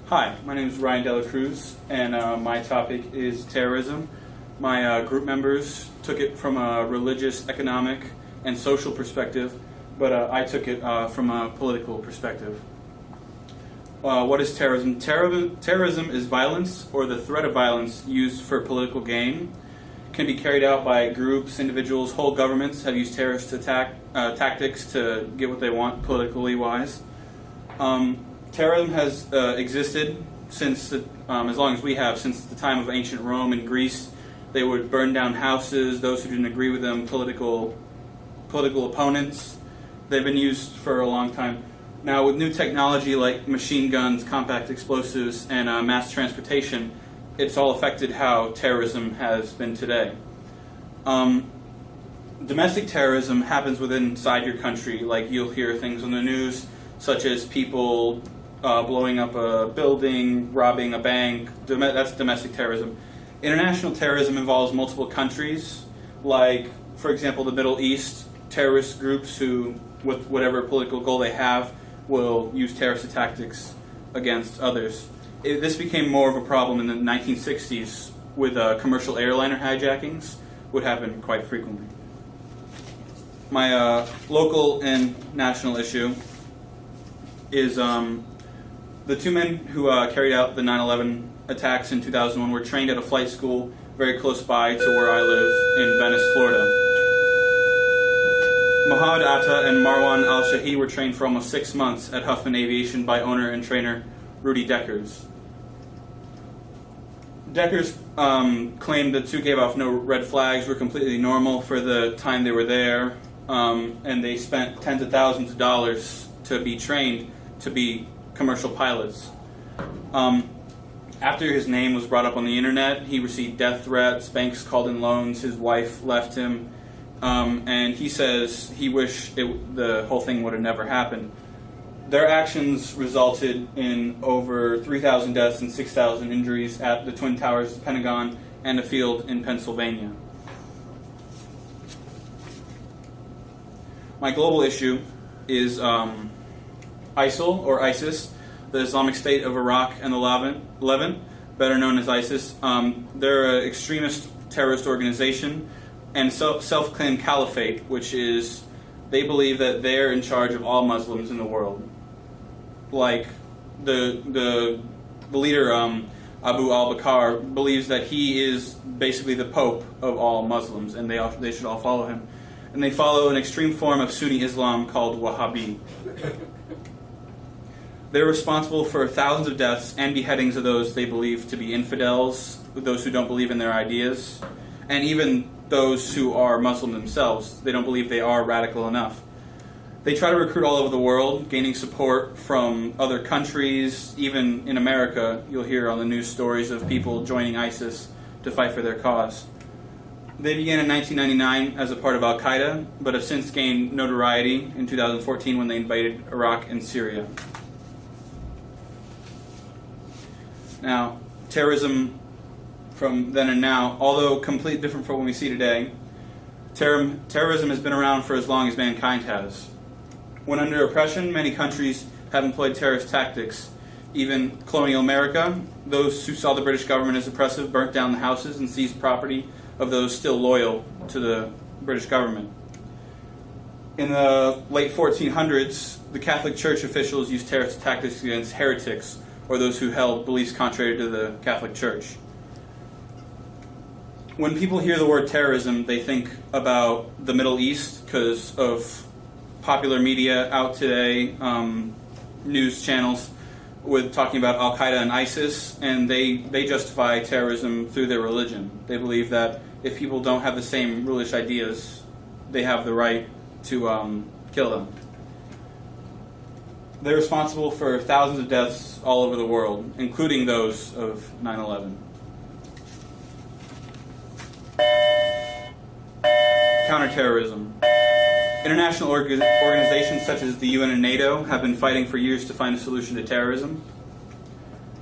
Hi, my name is Ryan Dela Cruz, and my topic is terrorism. My group members took it from a religious, economic, and social perspective, but I took it from a political perspective. What is terrorism? Terrorism is violence or the threat of violence used for political gain. It can be carried out by groups, individuals, whole governments have used terrorist tactics to get what they want politically wise. Terrorism has existed since as long as we have, since the time of ancient Rome and Greece. They would burn down houses, those who didn't agree with them, political opponents. They've been used for a long time. Now, with new technology like machine guns, compact explosives, and mass transportation, it's all affected how terrorism has been today. Domestic terrorism happens inside your country. Like, you'll hear things on the news, such as people blowing up a building, robbing a bank. That's domestic terrorism. International terrorism involves multiple countries, like, for example, the Middle East. Terrorist groups who, with whatever political goal they have, will use terrorist tactics against others. This became more of a problem in the 1960s with commercial airliner hijackings, would happen quite frequently. My local and national issue is the two men who carried out the 9/11 attacks in 2001 were trained at a flight school very close by to where I live in Venice, Florida. Mahad Atta and Marwan Al-Shahi were trained for almost 6 months at Huffman Aviation by owner and trainer Rudy Deckers. Deckers claimed the two gave off no red flags, were completely normal for the time they were there, and they spent tens of thousands of dollars to be trained to be commercial pilots. After his name was brought up on the internet, he received death threats, banks called in loans, his wife left him, and he says he wished the whole thing would have never happened. Their actions resulted in over 3,000 deaths and 6,000 injuries at the Twin Towers, the Pentagon, and a field in Pennsylvania. My global issue is ISIL, or ISIS, the Islamic State of Iraq and the Levant, better known as ISIS. They're an extremist terrorist organization and self-claimed caliphate, which is, they believe that they're in charge of all Muslims in the world. Like, the leader, Abu al-Bakr, believes that he is basically the Pope of all Muslims, and they should all follow him. And they follow an extreme form of Sunni Islam called Wahhabi. They're responsible for thousands of deaths and beheadings of those they believe to be infidels, those who don't believe in their ideas, and even those who are Muslim themselves. They don't believe they are radical enough. They try to recruit all over the world, gaining support from other countries. Even in America, you'll hear on the news stories of people joining ISIS to fight for their cause. They began in 1999 as a part of Al-Qaeda, but have since gained notoriety in 2014 when they invaded Iraq and Syria. Now, terrorism from then and now, although completely different from what we see today, terrorism has been around for as long as mankind has. When under oppression, many countries have employed terrorist tactics. Even colonial America, those who saw the British government as oppressive, burnt down the houses and seized property of those still loyal to the British government. In the late 1400s, the Catholic Church officials used terrorist tactics against heretics, or those who held beliefs contrary to the Catholic Church. When people hear the word terrorism, they think about the Middle East because of popular media out today, news channels with talking about Al-Qaeda and ISIS, and they justify terrorism through their religion. They believe that if people don't have the same religious ideas, they have the right to kill them. They're responsible for thousands of deaths all over the world, including those of 9/11. Counterterrorism. International organizations such as the UN and NATO have been fighting for years to find a solution to terrorism.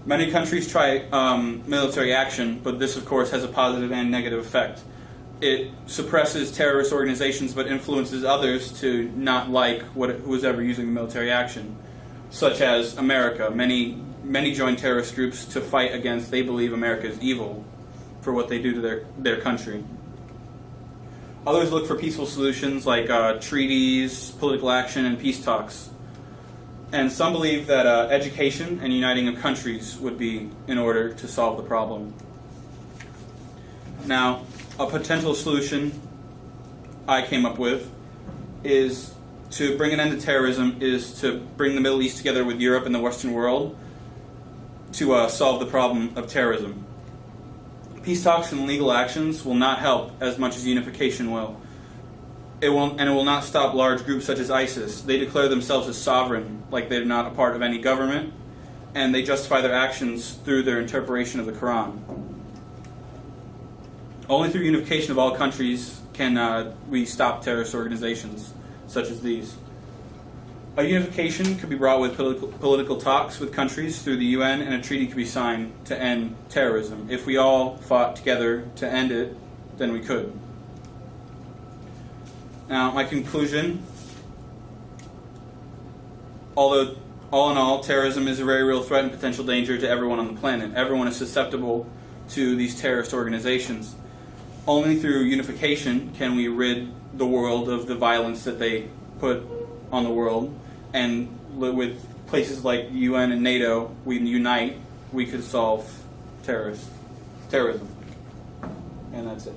Many countries try military action, but this, of course, has a positive and negative effect. It suppresses terrorist organizations but influences others to not like who was ever using military action, such as America. Many many join terrorist groups to fight against, they believe America is evil for what they do to their country. Others look for peaceful solutions like treaties, political action, and peace talks. And some believe that education and uniting of countries would be in order to solve the problem. Now, a potential solution I came up with is to bring an end to terrorism is to bring the Middle East together with Europe and the Western world to solve the problem of terrorism. Peace talks and legal actions will not help as much as unification will. It will not stop large groups such as ISIS. They declare themselves as sovereign, like they're not a part of any government, and they justify their actions through their interpretation of the Quran. Only through unification of all countries can we stop terrorist organizations such as these. A unification could be brought with political talks with countries through the UN, and a treaty could be signed to end terrorism. If we all fought together to end it, then we could. Now, my conclusion, although all in all, terrorism is a very real threat and potential danger to everyone on the planet. Everyone is susceptible to these terrorist organizations. Only through unification can we rid the world of the violence that they put on the world. And with places like UN and NATO, we unite, we could solve terrorism. And that's it.